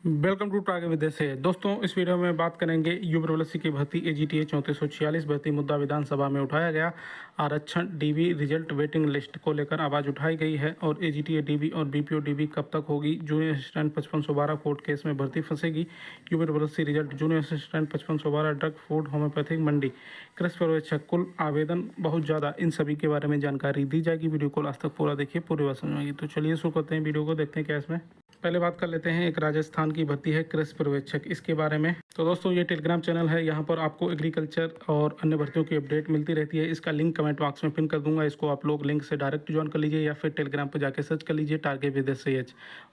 Welcome to टागे विदेश से दोस्तों, इस वीडियो में बात करेंगे युवा प्रवासी की भर्ती AGTA 3446 भर्ती मुद्दा विधानसभा में उठाया गया। आरक्षण DB रिजल्ट वेटिंग लिस्ट को लेकर आवाज़ उठाई गई है और AGTA DB और BPO DB कब तक होगी। जूनियर असिस्टेंट 5512 कोर्ट केस में भर्ती फंसेगी। युवा प्रवासी result junior assistant 5512 drug food homeopathic मंडी कृषि पर्यवेक्षक कुल आवेदन बहुत ज़्यादा, इन सभी के बारे में जानकारी दी जाएगी। वीडियो को लास्ट तक पूरा देखिए, पूरी बात समझ आएगी। तो चलिए शुरू करते हैं वीडियो को, देखते हैं क्या इसमें। पहले बात कर लेते हैं एक राजस्थान की भर्ती है कृषि पर्यवेक्षक, इसके बारे में। तो दोस्तों ये टेलीग्राम चैनल है, यहाँ पर आपको एग्रीकल्चर और अन्य भर्तियों की अपडेट मिलती रहती है। इसका लिंक कमेंट बॉक्स में पिन कर दूंगा, इसको आप लोग लिंक से डायरेक्ट ज्वाइन कर लीजिए या फिर टेलीग्राम पर जाकर सर्च कर लीजिए टारगेट विदेश से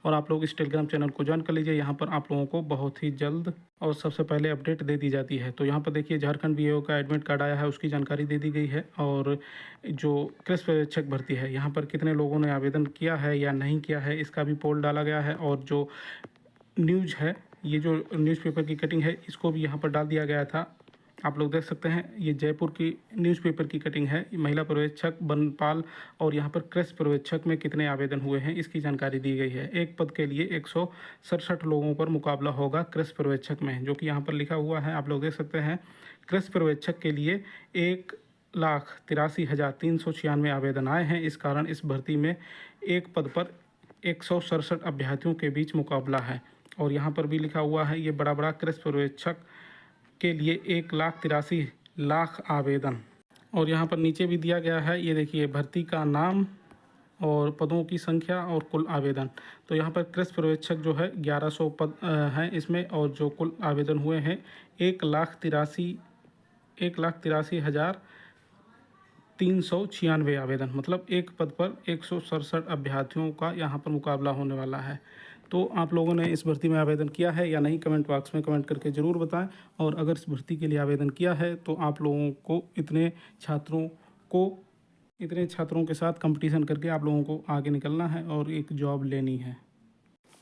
और आप लोग इस टेलीग्राम चैनल को ज्वाइन कर लीजिए। यहाँ पर आप लोगों को बहुत ही जल्द और सबसे पहले अपडेट दे दी जाती है। तो यहाँ पर देखिए झारखंड BAO का एडमिट कार्ड आया है, उसकी जानकारी दे दी गई है। और जो कृषि पर्यवेक्षक भर्ती है, यहाँ पर कितने लोगों ने आवेदन किया है या नहीं किया है, इसका भी पोल डाला गया है। और जो न्यूज़ है, ये जो न्यूज़पेपर की कटिंग है, इसको भी यहाँ पर डाल दिया गया था। आप लोग देख सकते हैं, ये जयपुर की न्यूज़पेपर की कटिंग है। महिला पर्यवेक्षक, वनपाल और यहाँ पर कृषि पर्यवेक्षक में कितने आवेदन हुए हैं, इसकी जानकारी दी गई है। एक पद के लिए 167 लोगों पर मुकाबला होगा कृषि पर्यवेक्षक में, जो कि यहाँ पर लिखा हुआ है। आप लोग देख सकते हैं, कृषि पर्यवेक्षक के लिए 1,83,396 आवेदन आए हैं। इस कारण इस भर्ती में एक पद पर 167 अभ्यर्थियों के बीच मुकाबला है। और यहाँ पर भी लिखा हुआ है, ये बड़ा कृषि पर्यवेक्षक के लिए 1,83,00,000 आवेदन। और यहाँ पर नीचे भी दिया गया है, ये देखिए भर्ती का नाम और पदों की संख्या और कुल आवेदन। तो यहाँ पर कृषि पर्यवेक्षक जो है 1100 पद हैं इसमें, और जो कुल आवेदन हुए हैं 1,83,396 आवेदन, मतलब एक पद पर 167 अभ्यर्थियों का यहाँ पर मुकाबला होने वाला है। तो आप लोगों ने इस भर्ती में आवेदन किया है या नहीं, कमेंट बॉक्स में कमेंट करके ज़रूर बताएं। और अगर इस भर्ती के लिए आवेदन किया है तो आप लोगों को इतने छात्रों के साथ कंपटीशन करके आप लोगों को आगे निकलना है और एक जॉब लेनी है।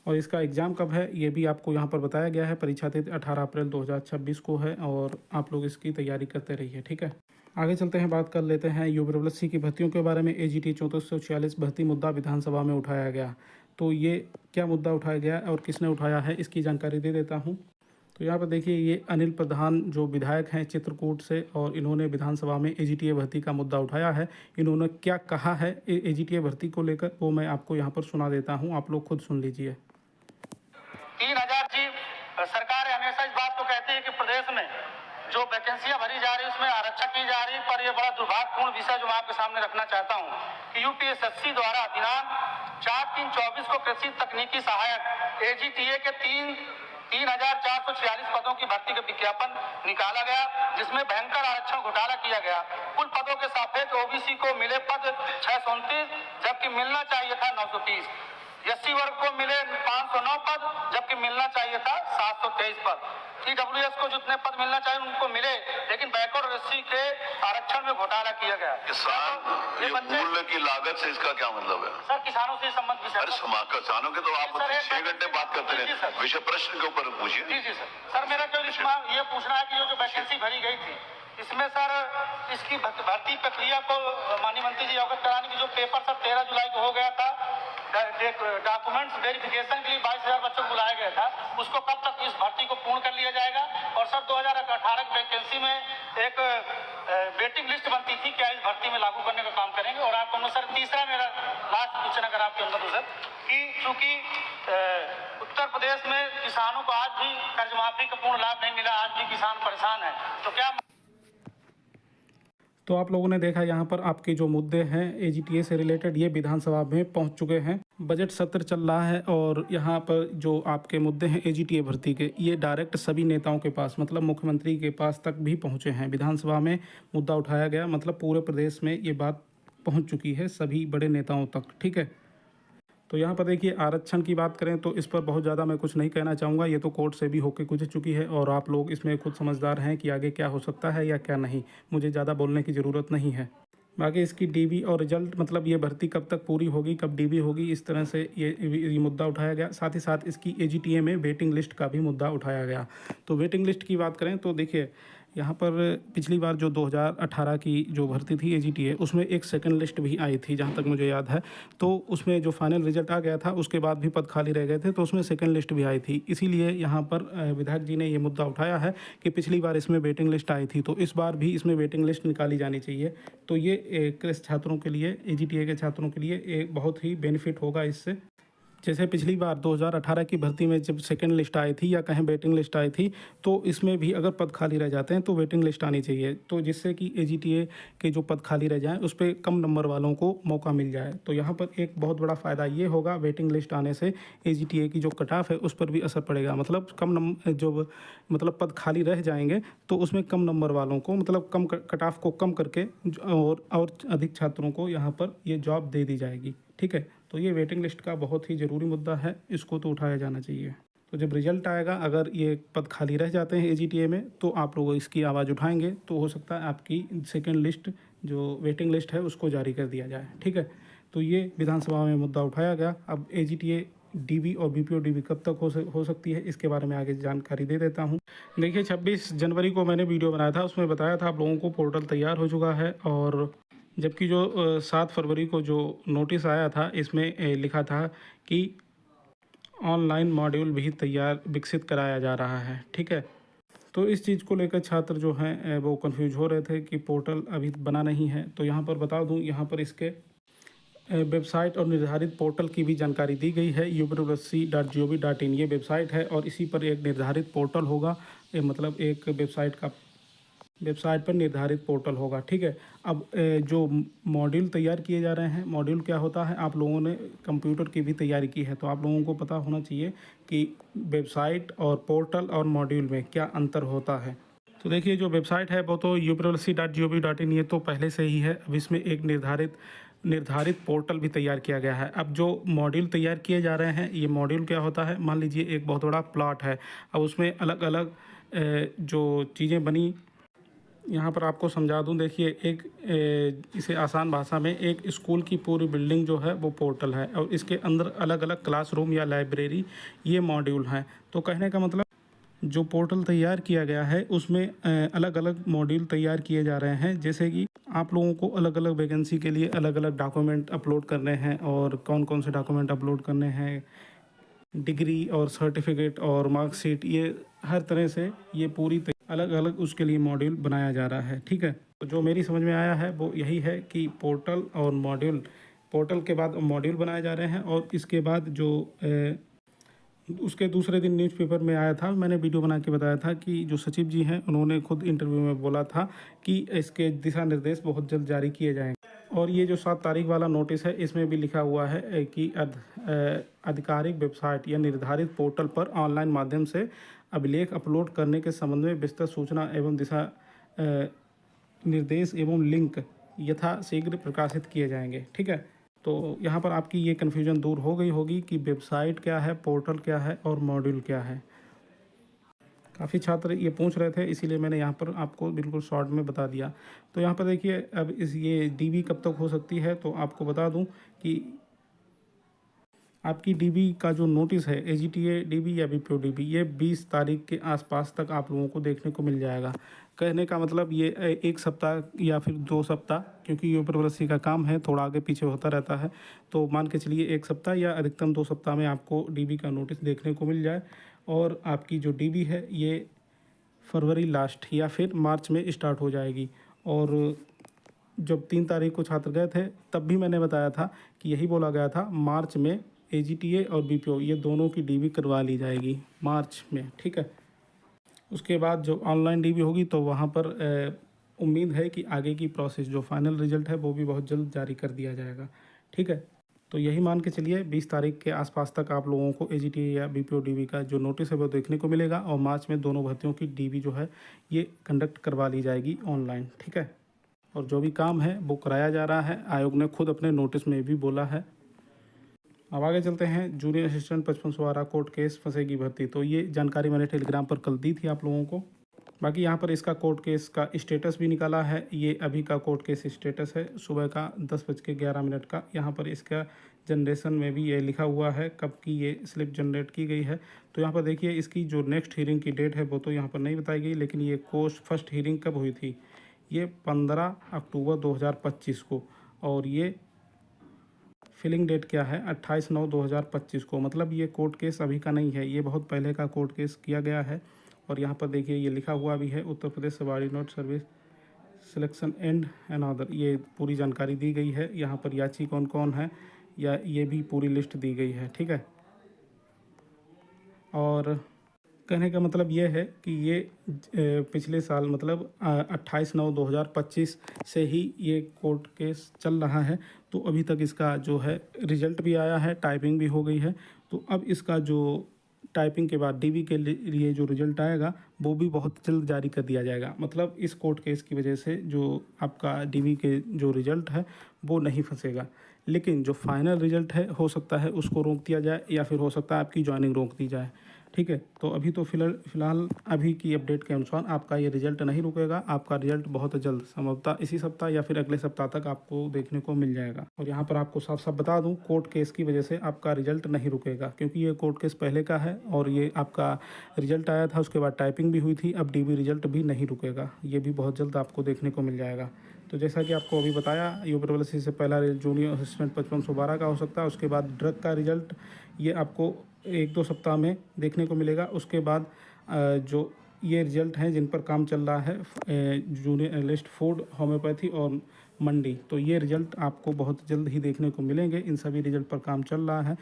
और इसका एग्ज़ाम कब है, ये भी आपको यहाँ पर बताया गया है। परीक्षा तिथि 18 अप्रैल 2026 को है और आप लोग इसकी तैयारी करते रहिए, ठीक है। आगे चलते हैं, बात कर लेते हैं युवा प्रवासी की भर्तियों के बारे में। AGTA 3446 भर्ती मुद्दा विधानसभा में उठाया गया। तो ये क्या मुद्दा उठाया गया और किसने उठाया है, इसकी जानकारी दे देता हूँ। तो यहाँ पर देखिए, ये अनिल प्रधान जो विधायक हैं चित्रकूट से, और इन्होंने विधानसभा में AGTA भर्ती का मुद्दा उठाया है। इन्होंने क्या कहा है AGTA भर्ती को लेकर, वो मैं आपको यहाँ पर सुना देता हूँ, आप लोग खुद सुन लीजिए। 3,000 जी सरकार हमेशा इस बात को कहती है कि प्रदेश में जो वैकेंसियां भरी जा रही है उसमें आरक्षण की जा रही है, पर यह बड़ा दुर्भाग्यपूर्ण विषय जो मैं आपके सामने रखना चाहता हूं कि UPSSC द्वारा दिनांक 4/3/24 को कृषि तकनीकी सहायक AGTA के 3,446 पदों की भर्ती का विज्ञापन निकाला गया, जिसमें भयंकर आरक्षण घोटाला किया गया। कुल पदों के सापेक्ष OBC को मिले पद 629, जबकि मिलना चाहिए था 930। SC वर्ग को मिले 509 पद, जबकि मिलना चाहिए था 723 पद। EWS को जितने पद मिलना चाहिए उनको मिले, लेकिन बैकवर्ड और SC के आरक्षण में घोटाला किया गया। ये मूल्य की लागत से इसका क्या मतलब है? सर किसानों से संबंध विषय। अरे किसानों के तो आप 6 घंटे बात करते रहे, विषय प्रश्न के ऊपर पूछिए। जी सर मेरा जो ये पूछना है कि जो वैकेंसी भरी गई थी इसमें सर इसकी भर्ती प्रक्रिया को माननीय मंत्री जी अवगत कराने की, जो पेपर सर 13 जुलाई को हो गया था, डॉक्यूमेंट्स वेरिफिकेशन के लिए 22,000 बच्चों को बुलाया गया था, उसको कब तक इस भर्ती को पूर्ण कर लिया जाएगा? और सर 2018 की वैकेंसी में एक वेटिंग लिस्ट बनती थी, क्या इस भर्ती में लागू करने का काम करेंगे? और आपको सर तीसरा मेरा लास्ट क्वेश्चन अगर आपके अंदर सर कि चूंकि उत्तर प्रदेश में किसानों को आज भी कर्ज माफी का पूर्ण लाभ नहीं मिला, आज भी किसान परेशान है, तो क्या? तो आप लोगों ने देखा, यहाँ पर आपके जो मुद्दे हैं AGTA से रिलेटेड, ये विधानसभा में पहुँच चुके हैं। बजट सत्र चल रहा है और यहाँ पर जो आपके मुद्दे हैं AGTA भर्ती के, ये डायरेक्ट सभी नेताओं के पास, मतलब मुख्यमंत्री के पास तक भी पहुँचे हैं। विधानसभा में मुद्दा उठाया गया, मतलब पूरे प्रदेश में ये बात पहुँच चुकी है सभी बड़े नेताओं तक, ठीक है। तो यहाँ पर देखिए, आरक्षण की बात करें तो इस पर बहुत ज़्यादा मैं कुछ नहीं कहना चाहूँगा, ये तो कोर्ट से भी होकर गुजर चुकी है और आप लोग इसमें खुद समझदार हैं कि आगे क्या हो सकता है या क्या नहीं। मुझे ज़्यादा बोलने की ज़रूरत नहीं है। बाकी इसकी DB और रिजल्ट, मतलब ये भर्ती कब तक पूरी होगी, कब DB होगी, इस तरह से ये मुद्दा उठाया गया। साथ ही साथ इसकी AGTA में वेटिंग लिस्ट का भी मुद्दा उठाया गया। तो वेटिंग लिस्ट की बात करें तो देखिए, यहाँ पर पिछली बार जो 2018 की जो भर्ती थी एजीटीए, उसमें एक सेकंड लिस्ट भी आई थी जहाँ तक मुझे याद है। तो उसमें जो फाइनल रिजल्ट आ गया था उसके बाद भी पद खाली रह गए थे, तो उसमें सेकंड लिस्ट भी आई थी। इसीलिए यहाँ पर विधायक जी ने ये मुद्दा उठाया है कि पिछली बार इसमें वेटिंग लिस्ट आई थी, तो इस बार भी इसमें वेटिंग लिस्ट निकाली जानी चाहिए। तो ये क्रिस छात्रों के लिए, एजीटीए के छात्रों के लिए एक बहुत ही बेनिफिट होगा इससे। जैसे पिछली बार 2018 की भर्ती में जब सेकंड लिस्ट आई थी या कहीं वेटिंग लिस्ट आई थी, तो इसमें भी अगर पद खाली रह जाते हैं तो वेटिंग लिस्ट आनी चाहिए, तो जिससे कि एजीटीए के जो पद खाली रह जाएं उस पर कम नंबर वालों को मौका मिल जाए। तो यहाँ पर एक बहुत बड़ा फ़ायदा ये होगा, वेटिंग लिस्ट आने से एजीटीए की जो कट ऑफ है उस पर भी असर पड़ेगा। मतलब कम नंबर जो मतलब पद खाली रह जाएंगे तो उसमें कम नंबर वालों को, मतलब कम कट ऑफ को कम करके और अधिक छात्रों को यहाँ पर ये जॉब दे दी जाएगी। ठीक है, तो ये वेटिंग लिस्ट का बहुत ही ज़रूरी मुद्दा है, इसको तो उठाया जाना चाहिए। तो जब रिजल्ट आएगा, अगर ये पद खाली रह जाते हैं एजीटीए में, तो आप लोग इसकी आवाज़ उठाएंगे, तो हो सकता है आपकी सेकंड लिस्ट जो वेटिंग लिस्ट है उसको जारी कर दिया जाए। ठीक है, तो ये विधानसभा में मुद्दा उठाया गया। अब एजीटीए डीबी और बीपीओ डीबी कब तक हो सकती है, इसके बारे में आगे जानकारी दे देता हूँ। देखिए, 26 जनवरी को मैंने वीडियो बनाया था, उसमें बताया था आप लोगों को पोर्टल तैयार हो चुका है, और जबकि जो 7 फरवरी को जो नोटिस आया था इसमें लिखा था कि ऑनलाइन मॉड्यूल भी विकसित कराया जा रहा है। ठीक है, तो इस चीज़ को लेकर छात्र जो हैं वो कंफ्यूज हो रहे थे कि पोर्टल अभी बना नहीं है। तो यहाँ पर बता दूँ, यहाँ पर इसके वेबसाइट और निर्धारित पोर्टल की भी जानकारी दी गई है। upwc.gov.in ये वेबसाइट है, और इसी पर एक निर्धारित पोर्टल होगा, मतलब एक वेबसाइट पर निर्धारित पोर्टल होगा। ठीक है, अब जो मॉड्यूल तैयार किए जा रहे हैं, मॉड्यूल क्या होता है, आप लोगों ने कंप्यूटर की भी तैयारी की है तो आप लोगों को पता होना चाहिए कि वेबसाइट और पोर्टल और मॉड्यूल में क्या अंतर होता है। तो देखिए, जो वेबसाइट है वो तो upwc.gov.in ये तो पहले से ही है। अब इसमें एक निर्धारित पोर्टल भी तैयार किया गया है। अब जो मॉड्यूल तैयार किए जा रहे हैं, ये मॉड्यूल क्या होता है, मान लीजिए एक बहुत बड़ा प्लॉट है, अब उसमें अलग अलग जो चीज़ें बनी, यहाँ पर आपको समझा दूँ। देखिए, इसे आसान भाषा में एक स्कूल की पूरी बिल्डिंग जो है वो पोर्टल है, और इसके अंदर अलग अलग क्लासरूम या लाइब्रेरी ये मॉड्यूल हैं। तो कहने का मतलब, जो पोर्टल तैयार किया गया है उसमें अलग अलग मॉड्यूल तैयार किए जा रहे हैं। जैसे कि आप लोगों को अलग अलग वैकेंसी के लिए अलग अलग डॉक्यूमेंट अपलोड करने हैं, और कौन कौन से डॉक्यूमेंट अपलोड करने हैं, डिग्री और सर्टिफिकेट और मार्कशीट, ये हर तरह से ये पूरी अलग अलग उसके लिए मॉड्यूल बनाया जा रहा है। ठीक है, तो जो मेरी समझ में आया है वो यही है कि पोर्टल और मॉड्यूल, पोर्टल के बाद मॉड्यूल बनाए जा रहे हैं, और इसके बाद जो उसके दूसरे दिन न्यूज़पेपर में आया था, मैंने वीडियो बना के बताया था कि जो सचिव जी हैं उन्होंने खुद इंटरव्यू में बोला था कि इसके दिशा निर्देश बहुत जल्द जारी किए जाएंगे। और ये जो 7 तारीख वाला नोटिस है, इसमें भी लिखा हुआ है कि आधिकारिक वेबसाइट या निर्धारित पोर्टल पर ऑनलाइन माध्यम से अभिलेख अपलोड करने के संबंध में विस्तृत सूचना एवं दिशा निर्देश एवं लिंक यथाशीघ्र प्रकाशित किए जाएंगे। ठीक है, तो यहाँ पर आपकी ये कन्फ्यूजन दूर हो गई होगी कि वेबसाइट क्या है, पोर्टल क्या है और मॉड्यूल क्या है। काफ़ी छात्र ये पूछ रहे थे, इसीलिए मैंने यहाँ पर आपको बिल्कुल शॉर्ट में बता दिया। तो यहाँ पर देखिए, अब ये डीबी कब तक हो सकती है, तो आपको बता दूँ कि आपकी डीबी का जो नोटिस है, एजीटीए डीबी या बीपीओ डीबी, ये 20 तारीख के आसपास तक आप लोगों को देखने को मिल जाएगा। कहने का मतलब ये 1 सप्ताह या फिर 2 सप्ताह, क्योंकि यूपीएससी का काम है, थोड़ा आगे पीछे होता रहता है, तो मान के चलिए 1 सप्ताह या अधिकतम 2 सप्ताह में आपको डीबी का नोटिस देखने को मिल जाए। और आपकी जो डीबी है ये फरवरी लास्ट या फिर मार्च में स्टार्ट हो जाएगी। और जब 3 तारीख को छात्र गए थे तब भी मैंने बताया था कि यही बोला गया था, मार्च में एजीटीए और बीपीओ ये दोनों की डीबी करवा ली जाएगी मार्च में। ठीक है, उसके बाद जो ऑनलाइन डीबी होगी तो वहाँ पर उम्मीद है कि आगे की प्रोसेस, जो फाइनल रिजल्ट है वो भी बहुत जल्द जारी कर दिया जाएगा। ठीक है, तो यही मान के चलिए 20 तारीख के आसपास तक आप लोगों को एजीटीए या बीपीओ डीबी का जो नोटिस है वो देखने को मिलेगा, और मार्च में दोनों भर्तियों की डीबी जो है ये कंडक्ट करवा ली जाएगी ऑनलाइन। ठीक है, और जो भी काम है वो कराया जा रहा है, आयोग ने खुद अपने नोटिस में भी बोला है। अब आगे चलते हैं, जूनियर असिस्टेंट 5500 आरा कोर्ट केस फंसेगी भर्ती। तो ये जानकारी मैंने टेलीग्राम पर कल दी थी आप लोगों को। बाकी यहाँ पर इसका कोर्ट केस का स्टेटस भी निकाला है, ये अभी का कोर्ट केस स्टेटस है, सुबह का 10:11 का। यहाँ पर इसका जनरेशन में भी ये लिखा हुआ है कब की ये स्लिप जनरेट की गई है। तो यहाँ पर देखिए इसकी जो नेक्स्ट हीयरिंग की डेट है वो तो यहाँ पर नहीं बताई गई, लेकिन ये कोर्स फर्स्ट हीयरिंग कब हुई थी, ये 15 अक्टूबर 2025 को, और ये फिलिंग डेट क्या है 28/9/2025 को। मतलब ये कोर्ट केस अभी का नहीं है, ये बहुत पहले का कोर्ट केस किया गया है। और यहाँ पर देखिए ये लिखा हुआ भी है Uttar Pradesh subordinate service selection and other, ये पूरी जानकारी दी गई है। यहाँ पर याची कौन कौन है या ये भी पूरी लिस्ट दी गई है, ठीक है। और कहने का मतलब ये है कि ये पिछले साल मतलब 28/9/2025 से ही ये कोर्ट केस चल रहा है। तो अभी तक इसका जो है रिजल्ट भी आया है, टाइपिंग भी हो गई है। तो अब इसका जो टाइपिंग के बाद डीबी के लिए जो रिजल्ट आएगा वो भी बहुत जल्द जारी कर दिया जाएगा। मतलब इस कोर्ट केस की वजह से जो आपका डीबी के जो रिजल्ट है वो नहीं फंसेगा, लेकिन जो फाइनल रिजल्ट है हो सकता है उसको रोक दिया जाए या फिर हो सकता है आपकी ज्वाइनिंग रोक दी जाए, ठीक है। तो अभी तो फिलहाल अभी की अपडेट के अनुसार आपका ये रिजल्ट नहीं रुकेगा, आपका रिजल्ट बहुत जल्द संभवतः इसी सप्ताह या फिर अगले सप्ताह तक आपको देखने को मिल जाएगा। और यहाँ पर आपको साफ साफ बता दूँ, कोर्ट केस की वजह से आपका रिजल्ट नहीं रुकेगा, क्योंकि ये कोर्ट केस पहले का है और ये आपका रिजल्ट आया था, उसके बाद टाइपिंग भी हुई थी। अब डीबी रिजल्ट भी नहीं रुकेगा, ये भी बहुत जल्द आपको देखने को मिल जाएगा। तो जैसा कि आपको अभी बताया, यूपीएससी से पहला जूनियर असिस्टेंट 5512 का हो सकता है। उसके बाद ड्रग का रिजल्ट ये आपको 1-2 सप्ताह में देखने को मिलेगा। उसके बाद जो ये रिजल्ट हैं जिन पर काम चल रहा है, जूनियर एनालिस्ट फूड, होम्योपैथी और मंडी, तो ये रिजल्ट आपको बहुत जल्द ही देखने को मिलेंगे। इन सभी रिजल्ट पर काम चल रहा है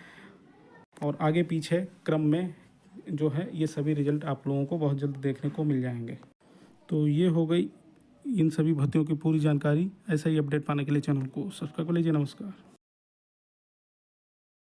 और आगे पीछे क्रम में जो है ये सभी रिजल्ट आप लोगों को बहुत जल्द देखने को मिल जाएंगे। तो ये हो गई इन सभी भर्तियों की पूरी जानकारी। ऐसा ही अपडेट पाने के लिए चैनल को सब्सक्राइब कर लीजिए। नमस्कार।